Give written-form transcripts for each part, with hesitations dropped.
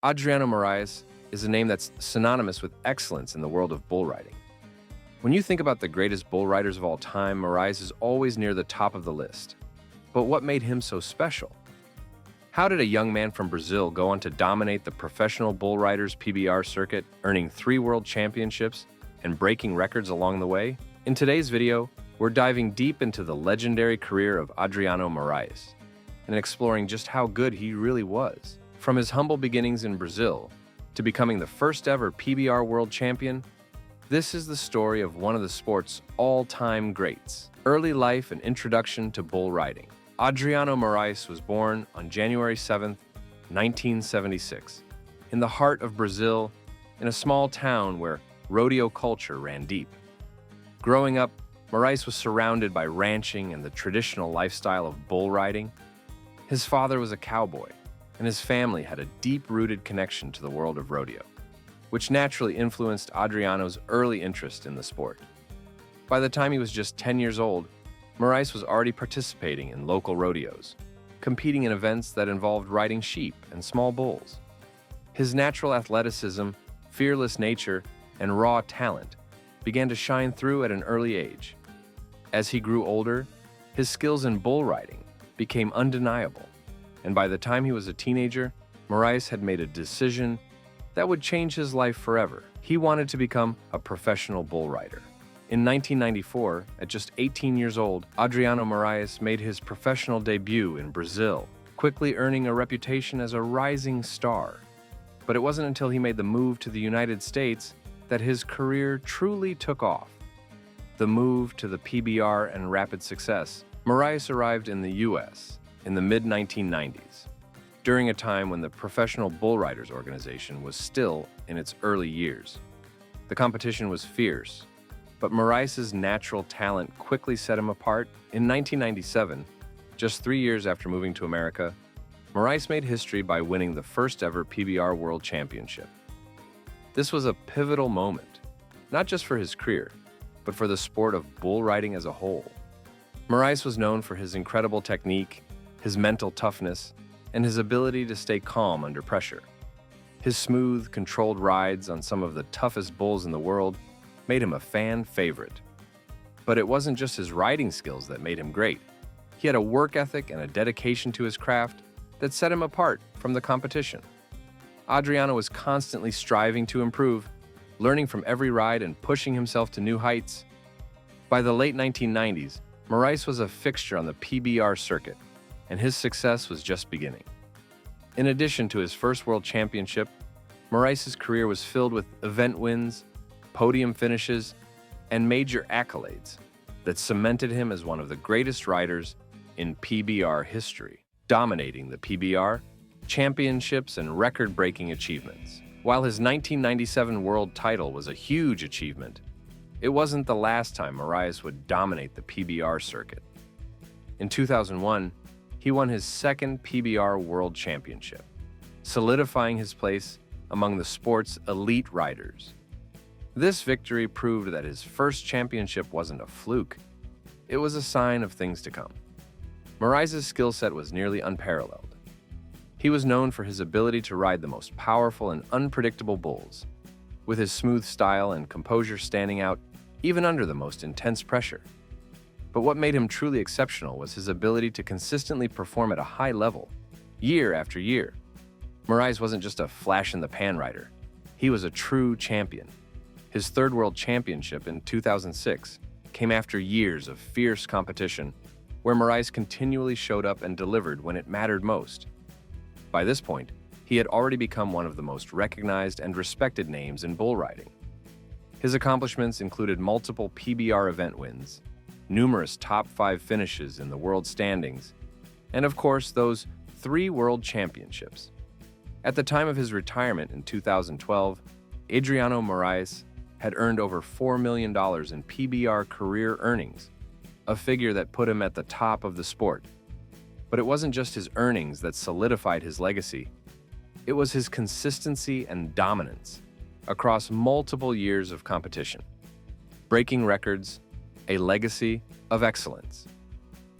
Adriano Moraes is a name that's synonymous with excellence in the world of bull riding. When you think about the greatest bull riders of all time, Moraes is always near the top of the list. But what made him so special? How did a young man from Brazil go on to dominate the professional bull riders PBR circuit, earning 3 world championships and breaking records along the way? In today's video, we're diving deep into the legendary career of Adriano Moraes and exploring just how good he really was. From his humble beginnings in Brazil to becoming the first ever PBR world champion, this is the story of one of the sport's all-time greats. Early life and introduction to bull riding. Adriano Moraes was born on January 7, 1976, in the heart of Brazil, in a small town where rodeo culture ran deep. Growing up, Moraes was surrounded by ranching and the traditional lifestyle of bull riding. His father was a cowboy, and his family had a deep-rooted connection to the world of rodeo, which naturally influenced Adriano's early interest in the sport. By the time he was just 10 years old, Moraes was already participating in local rodeos, competing in events that involved riding sheep and small bulls. His natural athleticism, fearless nature, and raw talent began to shine through at an early age. As he grew older, his skills in bull riding became undeniable, and by the time he was a teenager, Moraes had made a decision that would change his life forever. He wanted to become a professional bull rider. In 1994, at just 18 years old, Adriano Moraes made his professional debut in Brazil, quickly earning a reputation as a rising star. But it wasn't until he made the move to the United States that his career truly took off. The move to the PBR and rapid success. Moraes arrived in the US in the mid-1990s, during a time when the Professional Bull Riders organization was still in its early years. The competition was fierce, but Moraes' natural talent quickly set him apart. In 1997, just 3 years after moving to America, Moraes made history by winning the first ever PBR World Championship. This was a pivotal moment, not just for his career, but for the sport of bull riding as a whole. Moraes was known for his incredible technique, his mental toughness, and his ability to stay calm under pressure. His smooth, controlled rides on some of the toughest bulls in the world made him a fan favorite. But it wasn't just his riding skills that made him great. He had a work ethic and a dedication to his craft that set him apart from the competition. Adriano was constantly striving to improve, learning from every ride and pushing himself to new heights. By the late 1990s, Moraes was a fixture on the PBR circuit, and his success was just beginning. In addition to his first world championship, Moraes' career was filled with event wins, podium finishes, and major accolades that cemented him as one of the greatest riders in PBR history, dominating the PBR, championships, and record-breaking achievements. While his 1997 world title was a huge achievement, it wasn't the last time Moraes would dominate the PBR circuit. In 2001, he won his second PBR World Championship, solidifying his place among the sport's elite riders. This victory proved that his first championship wasn't a fluke. It was a sign of things to come. Moraes' skill set was nearly unparalleled. He was known for his ability to ride the most powerful and unpredictable bulls, with his smooth style and composure standing out even under the most intense pressure. But what made him truly exceptional was his ability to consistently perform at a high level, year after year. Moraes wasn't just a flash-in-the-pan rider. He was a true champion. His third world championship in 2006 came after years of fierce competition, where Moraes continually showed up and delivered when it mattered most. By this point, he had already become one of the most recognized and respected names in bull riding. His accomplishments included multiple PBR event wins, numerous top 5 finishes in the world standings, and of course those 3 world championships. At the time of his retirement in 2012, Adriano Moraes had earned over $4 million in PBR career earnings, a figure that put him at the top of the sport. But it wasn't just his earnings that solidified his legacy. It was his consistency and dominance across multiple years of competition, breaking records, a legacy of excellence.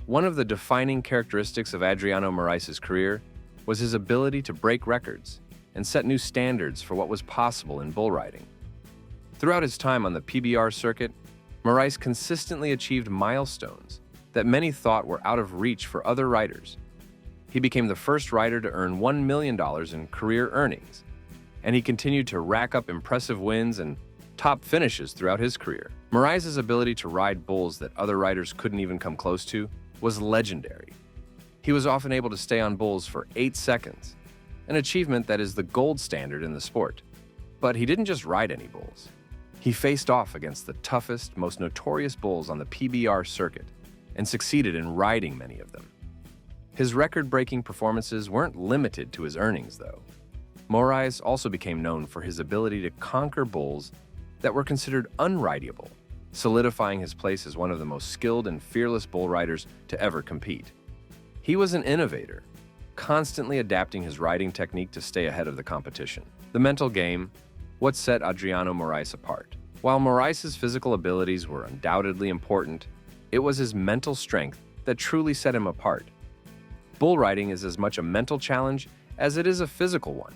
One of the defining characteristics of Adriano Moraes' career was his ability to break records and set new standards for what was possible in bull riding. Throughout his time on the PBR circuit, Moraes consistently achieved milestones that many thought were out of reach for other riders. He became the first rider to earn $1 million in career earnings, and he continued to rack up impressive wins and top finishes throughout his career. Moraes' ability to ride bulls that other riders couldn't even come close to was legendary. He was often able to stay on bulls for 8 seconds, an achievement that is the gold standard in the sport. But he didn't just ride any bulls. He faced off against the toughest, most notorious bulls on the PBR circuit and succeeded in riding many of them. His record-breaking performances weren't limited to his earnings, though. Moraes also became known for his ability to conquer bulls that were considered unrideable, solidifying his place as one of the most skilled and fearless bull riders to ever compete. He was an innovator, constantly adapting his riding technique to stay ahead of the competition. The mental game, what set Adriano Moraes apart. While Moraes' physical abilities were undoubtedly important, it was his mental strength that truly set him apart. Bull riding is as much a mental challenge as it is a physical one.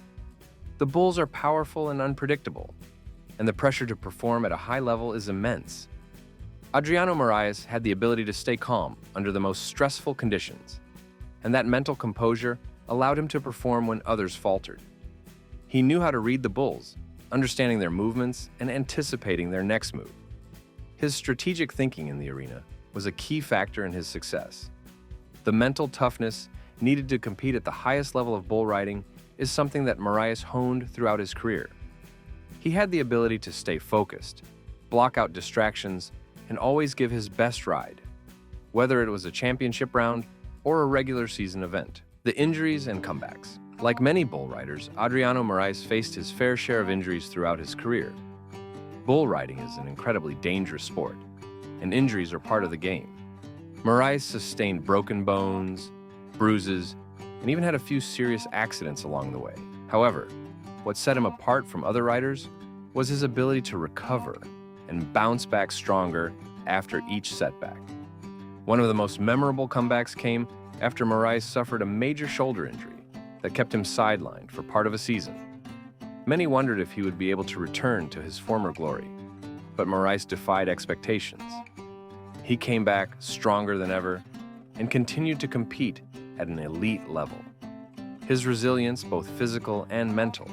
The bulls are powerful and unpredictable, and the pressure to perform at a high level is immense. Adriano Moraes had the ability to stay calm under the most stressful conditions, and that mental composure allowed him to perform when others faltered. He knew how to read the bulls, understanding their movements and anticipating their next move. His strategic thinking in the arena was a key factor in his success. The mental toughness needed to compete at the highest level of bull riding is something that Moraes honed throughout his career. He had the ability to stay focused, block out distractions, and always give his best ride, whether it was a championship round or a regular season event. The injuries and comebacks. Like many bull riders, Adriano Moraes faced his fair share of injuries throughout his career. Bull riding is an incredibly dangerous sport, and injuries are part of the game. Moraes sustained broken bones, bruises, and even had a few serious accidents along the way. However, what set him apart from other riders was his ability to recover and bounce back stronger after each setback. One of the most memorable comebacks came after Moraes suffered a major shoulder injury that kept him sidelined for part of a season. Many wondered if he would be able to return to his former glory, but Moraes defied expectations. He came back stronger than ever and continued to compete at an elite level. His resilience, both physical and mental,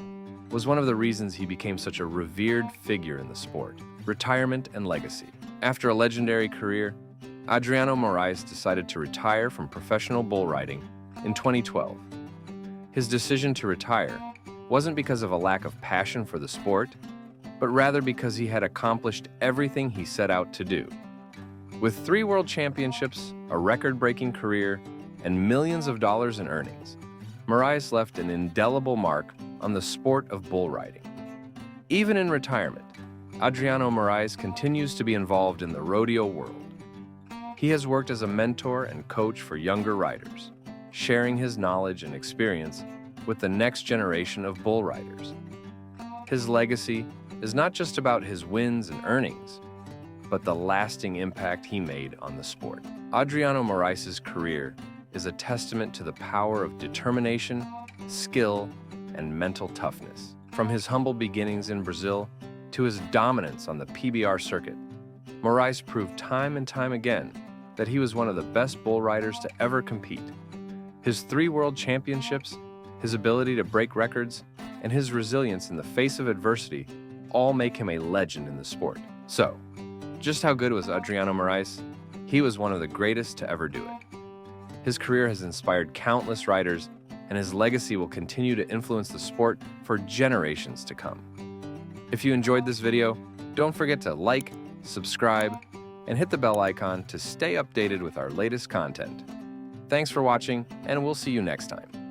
was one of the reasons he became such a revered figure in the sport. Retirement and legacy. After a legendary career, Adriano Moraes decided to retire from professional bull riding in 2012. His decision to retire wasn't because of a lack of passion for the sport, but rather because he had accomplished everything he set out to do. With 3 world championships, a record-breaking career, and millions of dollars in earnings, Moraes left an indelible mark on the sport of bull riding. Even in retirement, Adriano Moraes continues to be involved in the rodeo world. He has worked as a mentor and coach for younger riders, sharing his knowledge and experience with the next generation of bull riders. His legacy is not just about his wins and earnings, but the lasting impact he made on the sport. Adriano Moraes' career is a testament to the power of determination, skill, and mental toughness. From his humble beginnings in Brazil to his dominance on the PBR circuit, Moraes proved time and time again that he was one of the best bull riders to ever compete. His 3 world championships, his ability to break records, and his resilience in the face of adversity all make him a legend in the sport. So, just how good was Adriano Moraes? He was one of the greatest to ever do it. His career has inspired countless riders, and his legacy will continue to influence the sport for generations to come. If you enjoyed this video, don't forget to like, subscribe, and hit the bell icon to stay updated with our latest content. Thanks for watching, and we'll see you next time.